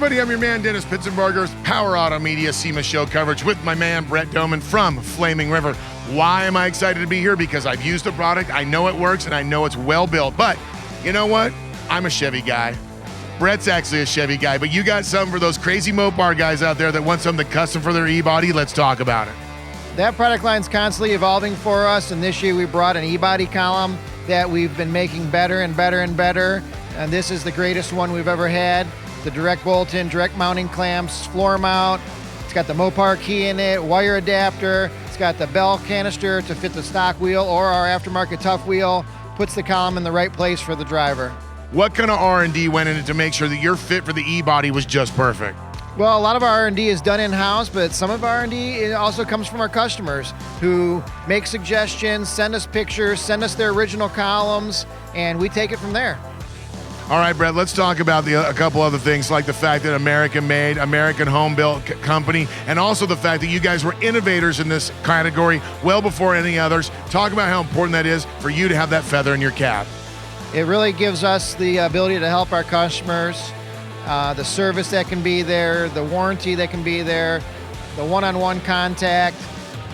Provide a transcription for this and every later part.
everybody, I'm your man, Dennis Pitzenberger's Power Auto Media SEMA show coverage with my man, Brett Doman from Flaming River. Why am I excited to be here? Because I've used the product, I know it works, and I know it's well built. But you know what? I'm a Chevy guy. Brett's actually a Chevy guy, but you got something for those crazy Mopar guys out there that want something custom for their e-body. Let's talk about it. That product line's constantly evolving for us, and this year we brought an e-body column that we've been making better and better and better, and this is the greatest one we've ever had. The direct bolt-in, direct mounting clamps, floor mount. It's got the Mopar key in it, wire adapter. It's got the bell canister to fit the stock wheel or our aftermarket Tuff Wheel. Puts the column in the right place for the driver. What kind of R&D went in it to make sure that your fit for the e-body was just perfect? Well, a lot of our R&D is done in-house, but some of our R&D also comes from our customers who make suggestions, send us pictures, send us their original columns, and we take it from there. All right, Brett, let's talk about a couple other things, like the fact that American-made, American home-built company, and also the fact that you guys were innovators in this category well before any others. Talk about how important that is for you to have that feather in your cap. It really gives us the ability to help our customers, the service that can be there, the warranty that can be there, the one-on-one contact.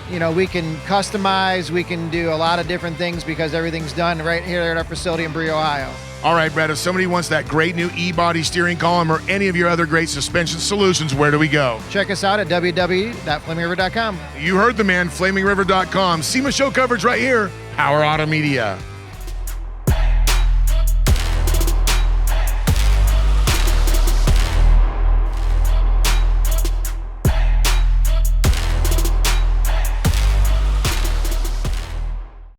You know, we can customize, we can do a lot of different things because everything's done right here at our facility in Berea, Ohio. All right, Brett, if somebody wants that great new e-body steering column or any of your other great suspension solutions, where do we go? Check us out at www.flamingriver.com. You heard the man, flamingriver.com. SEMA show coverage right here, Power Auto Media.